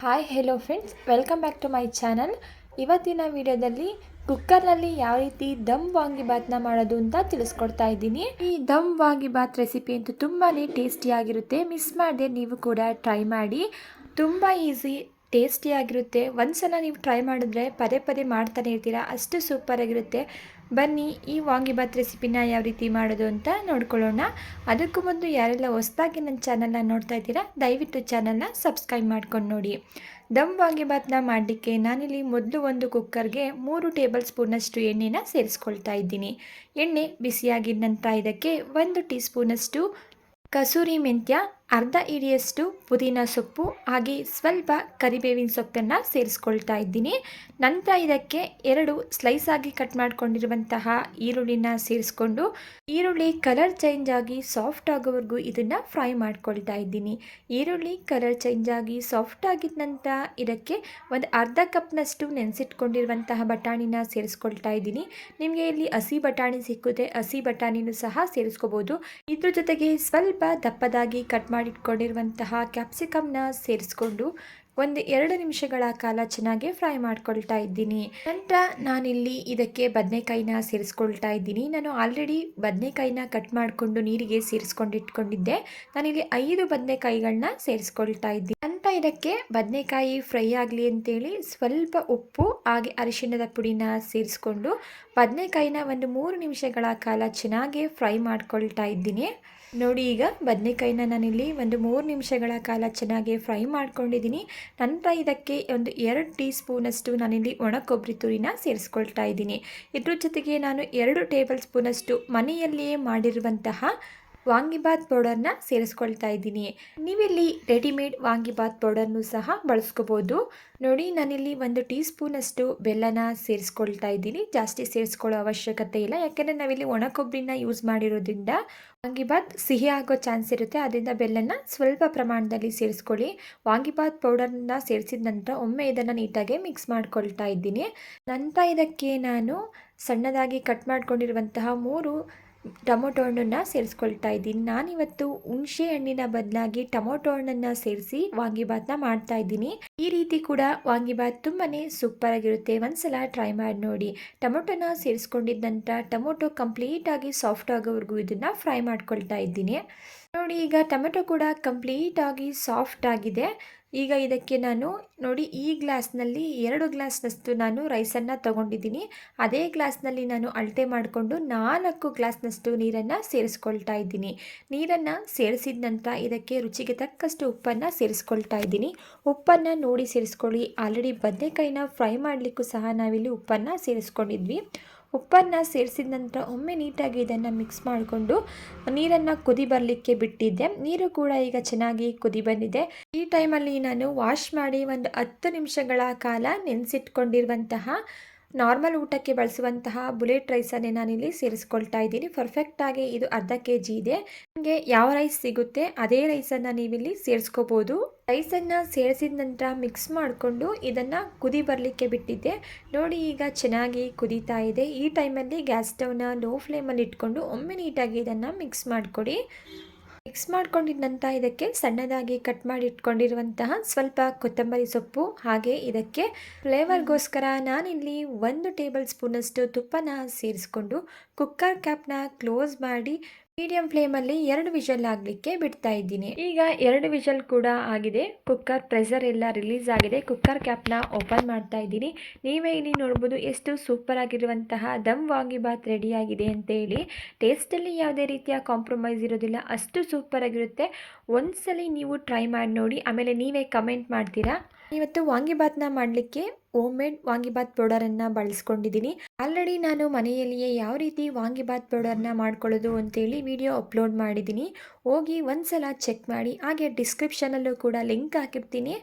Hi hello friends, welcome back to my channel. ಇವತ್ತಿನ ವಿಡಿಯೋದಲ್ಲಿ ಕುಕ್ಕರ್ನಲ್ಲಿ ಯಾವ ರೀತಿ ದಮ್ ವಾಂಗಿಬಾತ್ನ ಮಾಡೋದು ಅಂತ ತಿಳಿಸ್ಕೊಡ್ತಾ ಇದ್ದೀನಿ. ಈ ದಮ್ ವಾಂಗಿಬಾತ್ ರೆಸಿಪಿ ಅಂತೂ ತುಂಬಾ ಟೇಸ್ಟಿಯಾಗಿರುತ್ತೆ. ಮಿಸ್ ಮಾಡದೆ ನೀವು ಕೂಡ ಟ್ರೈ ಮಾಡಿ. ತುಂಬ ಈಸಿ, ಟೇಸ್ಟಿಯಾಗಿರುತ್ತೆ. ಒಂದ್ಸಲ ನೀವು ಟ್ರೈ ಮಾಡಿದ್ರೆ ಪದೇ ಪದೇ ಮಾಡ್ತಾನೆ ಇರ್ತೀರಾ, ಅಷ್ಟು ಸೂಪರಾಗಿರುತ್ತೆ. ಬನ್ನಿ ಈ ವಾಂಗಿಬಾತ್ ರೆಸಿಪಿನ ಯಾವ ರೀತಿ ಮಾಡೋದು ಅಂತ ನೋಡ್ಕೊಳ್ಳೋಣ. ಅದಕ್ಕೂ ಮೊದಲು ಯಾರೆಲ್ಲ ಹೊಸದಾಗಿ ನನ್ನ ಚಾನಲ್ನ ನೋಡ್ತಾ ಇದ್ದೀರಾ, ದಯವಿಟ್ಟು ಚಾನಲ್ನ ಸಬ್ಸ್ಕ್ರೈಬ್ ಮಾಡ್ಕೊಂಡು ನೋಡಿ. ದಮ್ ವಾಂಗಿಬಾತ್ನ ಮಾಡಲಿಕ್ಕೆ ನಾನಿಲ್ಲಿ ಮೊದಲು ಒಂದು ಕುಕ್ಕರ್ಗೆ 3 ಟೇಬಲ್ ಸ್ಪೂನಷ್ಟು ಎಣ್ಣೆನ ಸೇರಿಸ್ಕೊಳ್ತಾ ಇದ್ದೀನಿ. ಎಣ್ಣೆ ಬಿಸಿಯಾಗಿದ ನಂತರ ಇದಕ್ಕೆ 1 ಟೀ ಸ್ಪೂನಷ್ಟು ಕಸೂರಿ ಮೆಂತ್ಯ, ಅರ್ಧ ಹಿಡಿಯಷ್ಟು ಪುದೀನ ಸೊಪ್ಪು, ಹಾಗೆ ಸ್ವಲ್ಪ ಕರಿಬೇವಿನ ಸೊಪ್ಪನ್ನು ಸೇರಿಸ್ಕೊಳ್ತಾ ಇದ್ದೀನಿ. ನಂತರ ಇದಕ್ಕೆ 2 ಸ್ಲೈಸ್ ಆಗಿ ಕಟ್ ಮಾಡ್ಕೊಂಡಿರುವಂತಹ ಈರುಳ್ಳಿನ ಸೇರಿಸ್ಕೊಂಡು ಈರುಳ್ಳಿ ಕಲರ್ ಚೇಂಜ್ ಆಗಿ ಸಾಫ್ಟ್ ಆಗೋವರೆಗೂ ಇದನ್ನು ಫ್ರೈ ಮಾಡ್ಕೊಳ್ತಾ ಇದ್ದೀನಿ. ಈರುಳ್ಳಿ ಕಲರ್ ಚೇಂಜ್ ಆಗಿ ಸಾಫ್ಟ್ ಆಗಿದ ನಂತರ ಇದಕ್ಕೆ ಒಂದು ಅರ್ಧ ಕಪ್ನಷ್ಟು ನೆನೆಸಿಟ್ಕೊಂಡಿರುವಂತಹ ಬಟಾಣಿನ ಸೇರಿಸ್ಕೊಳ್ತಾ ಇದ್ದೀನಿ. ನಿಮಗೆ ಇಲ್ಲಿ ಹಸಿ ಬಟಾಣಿ ಸಿಕ್ಕುತ್ತೆ, ಹಸಿ ಬಟಾಣಿನೂ ಸಹ ಸೇರಿಸ್ಕೋಬೋದು. ಇದ್ರ ಜೊತೆಗೆ ಸ್ವಲ್ಪ ದಪ್ಪದಾಗಿ ಕಟ್ ಮಾಡಿಟ್ಕೊಂಡಿರುವಂತಹ ಕ್ಯಾಪ್ಸಿಕಮ್ನ ಸೇರಿಸ್ಕೊಂಡು ಒಂದು 2 ನಿಮಿಷಗಳ ಕಾಲ ಚೆನ್ನಾಗಿ ಫ್ರೈ ಮಾಡ್ಕೊಳ್ತಾ ಇದ್ದೀನಿ. ನಂತರ ನಾನಿಲ್ಲಿ ಇದಕ್ಕೆ ಬದನೆಕಾಯಿನ ಸೇರಿಸ್ಕೊಳ್ತಾ ಇದ್ದೀನಿ. ನಾನು ಆಲ್ರೆಡಿ ಬದನೆಕಾಯಿನ ಕಟ್ ಮಾಡಿಕೊಂಡು ನೀರಿಗೆ ಸೇರಿಸ್ಕೊಂಡು ಇಟ್ಕೊಂಡಿದ್ದೆ. ನಾನಿಲ್ಲಿ 5 ಬದನೆಕಾಯಿಗಳನ್ನ ಸೇರಿಸ್ಕೊಳ್ತಾ ಇದ್ದೀನಿ. ನಂತರ ಇದಕ್ಕೆ ಬದನೆಕಾಯಿ ಫ್ರೈ ಆಗಲಿ ಅಂತೇಳಿ ಸ್ವಲ್ಪ ಉಪ್ಪು ಹಾಗೆ ಅರಿಶಿಣದ ಪುಡಿನ ಸೇರಿಸ್ಕೊಂಡು ಬದನೆಕಾಯಿನ ಒಂದು 3 ನಿಮಿಷಗಳ ಕಾಲ ಚೆನ್ನಾಗಿ ಫ್ರೈ ಮಾಡ್ಕೊಳ್ತಾ ಇದ್ದೀನಿ. ನೋಡಿ, ಈಗ ಬದನೆಕಾಯಿನ ನಾನಿಲ್ಲಿ ಒಂದು 3 ನಿಮಿಷಗಳ ಕಾಲ ಚೆನ್ನಾಗಿ ಫ್ರೈ ಮಾಡ್ಕೊಂಡಿದ್ದೀನಿ. ನಂತರ ಇದಕ್ಕೆ ಒಂದು 2 ಟೀ ಸ್ಪೂನಷ್ಟು ನಾನಿಲ್ಲಿ ಒಣ ಕೊಬ್ಬರಿ ತುರಿನ ಸೇರಿಸ್ಕೊಳ್ತಾ ಇದ್ದೀನಿ. ಇದ್ರ ಜೊತೆಗೆ ನಾನು 2 ಟೇಬಲ್ ಸ್ಪೂನಷ್ಟು ಮನೆಯಲ್ಲಿಯೇ ಮಾಡಿರುವಂತಹ ವಾಂಗಿಬಾತ್ ಪೌಡರ್ನ ಸೇರಿಸ್ಕೊಳ್ತಾ ಇದ್ದೀನಿ. ನೀವಿಲ್ಲಿ ರೆಡಿಮೇಡ್ ವಾಂಗಿಬಾತ್ ಪೌಡರ್ನು ಸಹ ಬಳಸ್ಕೋಬೋದು. ನೋಡಿ, ನಾನಿಲ್ಲಿ 1 ಟೀ ಸ್ಪೂನಷ್ಟು ಬೆಲ್ಲನ ಸೇರಿಸ್ಕೊಳ್ತಾ ಇದ್ದೀನಿ. ಜಾಸ್ತಿ ಸೇರಿಸ್ಕೊಳ್ಳೋ ಅವಶ್ಯಕತೆ ಇಲ್ಲ, ಯಾಕೆಂದರೆ ನಾವಿಲ್ಲಿ ಒಣ ಕೊಬ್ಬರಿನ ಯೂಸ್ ಮಾಡಿರೋದ್ರಿಂದ ವಾಂಗಿಬಾತ್ ಸಿಹಿ ಆಗೋ ಚಾನ್ಸ್ ಇರುತ್ತೆ. ಅದರಿಂದ ಬೆಲ್ಲನ ಸ್ವಲ್ಪ ಪ್ರಮಾಣದಲ್ಲಿ ಸೇರಿಸ್ಕೊಳ್ಳಿ. ವಾಂಗಿಬಾತ್ ಪೌಡರ್ನ ಸೇರಿಸಿದ ನಂತರ ಒಮ್ಮೆ ಇದನ್ನು ನೀಟಾಗಿ ಮಿಕ್ಸ್ ಮಾಡ್ಕೊಳ್ತಾ ಇದ್ದೀನಿ. ನಂತರ ಇದಕ್ಕೆ ನಾನು ಸಣ್ಣದಾಗಿ ಕಟ್ ಮಾಡ್ಕೊಂಡಿರುವಂತಹ 3 ಟೊಮೊಟೊ ಹಣ್ಣನ್ನು ಸೇರಿಸ್ಕೊಳ್ತಾ ಇದ್ದೀನಿ. ನಾನಿವತ್ತು ಹುಣಸೆ ಹಣ್ಣಿನ ಬದಲಾಗಿ ಟೊಮೊಟೊ ಹಣ್ಣನ್ನು ಸೇರಿಸಿ ವಾಂಗಿಬಾತ್ನ ಮಾಡ್ತಾ ಇದ್ದೀನಿ. ಈ ರೀತಿ ಕೂಡ ವಾಂಗಿಬಾತ್ ತುಂಬಾ ಸೂಪರ್ ಆಗಿರುತ್ತೆ. ಒಂದ್ಸಲ ಟ್ರೈ ಮಾಡಿ ನೋಡಿ. ಟೊಮೊಟೊನ ಸೇರಿಸ್ಕೊಂಡಿದ್ದ ನಂತರ ಟೊಮೊಟೊ ಕಂಪ್ಲೀಟಾಗಿ ಸಾಫ್ಟ್ ಆಗೋವರೆಗೂ ಇದನ್ನು ಫ್ರೈ ಮಾಡ್ಕೊಳ್ತಾ ಇದ್ದೀನಿ. ನೋಡಿ, ಈಗ ಟೊಮೆಟೊ ಕೂಡ ಕಂಪ್ಲೀಟಾಗಿ ಸಾಫ್ಟ್ ಆಗಿದೆ. ಈಗ ಇದಕ್ಕೆ ನಾನು ನೋಡಿ, ಈ ಗ್ಲಾಸ್ನಲ್ಲಿ 2 ಗ್ಲಾಸ್ನಷ್ಟು ನಾನು ರೈಸನ್ನು ತಗೊಂಡಿದ್ದೀನಿ. ಅದೇ ಗ್ಲಾಸ್ನಲ್ಲಿ ನಾನು ಅಳತೆ ಮಾಡಿಕೊಂಡು 4 ಗ್ಲಾಸ್ನಷ್ಟು ನೀರನ್ನು ಸೇರಿಸ್ಕೊಳ್ತಾ ಇದ್ದೀನಿ. ನೀರನ್ನು ಸೇರಿಸಿದ ನಂತರ ಇದಕ್ಕೆ ರುಚಿಗೆ ತಕ್ಕಷ್ಟು ಉಪ್ಪನ್ನು ಸೇರಿಸ್ಕೊಳ್ತಾ ಇದ್ದೀನಿ. ಉಪ್ಪನ್ನು ನೋಡಿ ಸೇರಿಸ್ಕೊಳ್ಳಿ. ಆಲ್ರೆಡಿ ಬದನೆಕಾಯಿನ ಫ್ರೈ ಮಾಡಲಿಕ್ಕೂ ಸಹ ನಾವಿಲ್ಲಿ ಉಪ್ಪನ್ನು ಸೇರಿಸ್ಕೊಂಡಿದ್ವಿ. ಉಪ್ಪನ್ನು ಸೇರಿಸಿದ ನಂತರ ಒಮ್ಮೆ ನೀಟಾಗಿ ಇದನ್ನು ಮಿಕ್ಸ್ ಮಾಡಿಕೊಂಡು ನೀರನ್ನು ಕುದಿ ಬರಲಿಕ್ಕೆ ಬಿಟ್ಟಿದ್ದೆ. ನೀರು ಕೂಡ ಈಗ ಚೆನ್ನಾಗಿ ಕುದಿ ಬಂದಿದೆ. ಈ ಟೈಮಲ್ಲಿ ನಾನು ವಾಶ್ ಮಾಡಿ ಒಂದು 10 ನಿಮಿಷಗಳ ಕಾಲ ನೆನೆಸಿಟ್ಕೊಂಡಿರುವಂತಹ ನಾರ್ಮಲ್ ಊಟಕ್ಕೆ ಬಳಸುವಂತಹ ಬುಲೆಟ್ ರೈಸನ್ನೇ ನಾನಿಲ್ಲಿ ಸೇರಿಸ್ಕೊಳ್ತಾ ಇದ್ದೀನಿ. ಪರ್ಫೆಕ್ಟಾಗಿ ಇದು ಅರ್ಧ kg ಇದೆ. ನಿಮಗೆ ಯಾವ ರೈಸ್ ಸಿಗುತ್ತೆ ಅದೇ ರೈಸನ್ನು ನೀವಿಲ್ಲಿ ಸೇರಿಸ್ಕೋಬೋದು. ರೈಸನ್ನು ಸೇರಿಸಿದ ನಂತರ ಮಿಕ್ಸ್ ಮಾಡಿಕೊಂಡು ಇದನ್ನು ಕುದಿ ಬರಲಿಕ್ಕೆ ಬಿಟ್ಟಿದ್ದೆ. ನೋಡಿ, ಈಗ ಚೆನ್ನಾಗಿ ಕುದೀತಾ ಇದೆ. ಈ ಟೈಮಲ್ಲಿ ಗ್ಯಾಸ್ ಸ್ಟವ್ನ ಲೋ ಫ್ಲೇಮಲ್ಲಿ ಇಟ್ಕೊಂಡು ಒಮ್ಮೆ ನೀಟಾಗಿ ಇದನ್ನು ಮಿಕ್ಸ್ ಮಾಡಿಕೊಡಿ. ಮಿಕ್ಸ್ ಮಾಡ್ಕೊಂಡಿದ್ದ ನಂತರ ಇದಕ್ಕೆ ಸಣ್ಣದಾಗಿ ಕಟ್ ಮಾಡಿ ಇಟ್ಕೊಂಡಿರುವಂತಹ ಸ್ವಲ್ಪ ಕೊತ್ತಂಬರಿ ಸೊಪ್ಪು, ಹಾಗೆ ಇದಕ್ಕೆ ಫ್ಲೇವರ್ಗೋಸ್ಕರ ನಾನಿಲ್ಲಿ 1 ಟೇಬಲ್ ಸ್ಪೂನಷ್ಟು ತುಪ್ಪನ ಸೇರಿಸ್ಕೊಂಡು ಕುಕ್ಕರ್ ಕ್ಯಾಪ್ನ ಕ್ಲೋಸ್ ಮಾಡಿ ಮೀಡಿಯಂ ಫ್ಲೇಮಲ್ಲಿ 2 ವಿಷಲ್ ಆಗಲಿಕ್ಕೆ ಬಿಡ್ತಾ ಇದ್ದೀನಿ. ಈಗ 2 ವಿಷಲ್ ಕೂಡ ಆಗಿದೆ. ಕುಕ್ಕರ್ ಪ್ರೆಷರ್ ಎಲ್ಲ ರಿಲೀಸ್ ಆಗಿದೆ. ಕುಕ್ಕರ್ ಕ್ಯಾಪ್ನ ಓಪನ್ ಮಾಡ್ತಾ ಇದ್ದೀನಿ. ನೀವೇ ಇಲ್ಲಿ ನೋಡ್ಬೋದು ಎಷ್ಟು ಸೂಪರ್ ಆಗಿರುವಂತಹ ದಮ್ ವಾಂಗಿಬಾತ್ ರೆಡಿ ಆಗಿದೆ ಅಂತೇಳಿ. ಟೇಸ್ಟಲ್ಲಿ ಯಾವುದೇ ರೀತಿಯ ಕಾಂಪ್ರಮೈಸ್ ಇರೋದಿಲ್ಲ, ಅಷ್ಟು ಸೂಪರ್ ಆಗಿರುತ್ತೆ. ಒಂದ್ಸಲಿ ನೀವು ಟ್ರೈ ಮಾಡಿ ನೋಡಿ, ಆಮೇಲೆ ನೀವೇ ಕಮೆಂಟ್ ಮಾಡ್ತೀರಾ. ಇವತ್ತು ವಾಂಗಿಬಾತ್ನ ಮಾಡಲಿಕ್ಕೆ ಹೋಮ್ ಮೇಡ್ ವಾಂಗಿಬಾತ್ ಪೌಡರನ್ನು ಬಳಸ್ಕೊಂಡಿದ್ದೀನಿ. ಆಲ್ರೆಡಿ ನಾನು ಮನೆಯಲ್ಲಿಯೇ ಯಾವ ರೀತಿ ವಾಂಗಿಬಾತ್ ಪೌಡರ್ನ ಮಾಡ್ಕೊಳ್ಳೋದು ಅಂತೇಳಿ ವಿಡಿಯೋ ಅಪ್ಲೋಡ್ ಮಾಡಿದ್ದೀನಿ. ಹೋಗಿ ಒಂದ್ಸಲ ಚೆಕ್ ಮಾಡಿ. ಹಾಗೆ ಡಿಸ್ಕ್ರಿಪ್ಷನಲ್ಲೂ ಕೂಡ ಲಿಂಕ್ ಹಾಕಿರ್ತೀನಿ.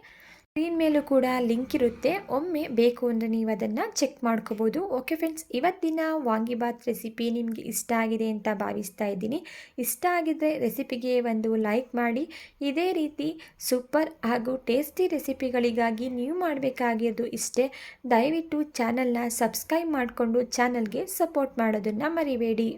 ಸ್ಕ್ರೀನ್ ಮೇಲೂ ಕೂಡ ಲಿಂಕ್ ಇರುತ್ತೆ. ಒಮ್ಮೆ ಬೇಕು ಅಂದರೆ ನೀವು ಅದನ್ನು ಚೆಕ್ ಮಾಡ್ಕೋಬೋದು. ಓಕೆ ಫ್ರೆಂಡ್ಸ್, ಇವತ್ತಿನ ವಾಂಗಿಬಾತ್ ರೆಸಿಪಿ ನಿಮಗೆ ಇಷ್ಟ ಆಗಿದೆ ಅಂತ ಭಾವಿಸ್ತಾ ಇದ್ದೀನಿ. ಇಷ್ಟ ಆಗಿದ್ದರೆ ರೆಸಿಪಿಗೆ ಒಂದು ಲೈಕ್ ಮಾಡಿ. ಇದೇ ರೀತಿ ಸೂಪರ್ ಹಾಗೂ ಟೇಸ್ಟಿ ರೆಸಿಪಿಗಳಿಗಾಗಿ ನೀವು ಮಾಡಬೇಕಾಗಿರೋದು ಇಷ್ಟೇ. ದಯವಿಟ್ಟು ಚಾನಲ್ನ ಸಬ್ಸ್ಕ್ರೈಬ್ ಮಾಡಿಕೊಂಡು ಚಾನಲ್ಗೆ ಸಪೋರ್ಟ್ ಮಾಡೋದನ್ನು ಮರಿಬೇಡಿ.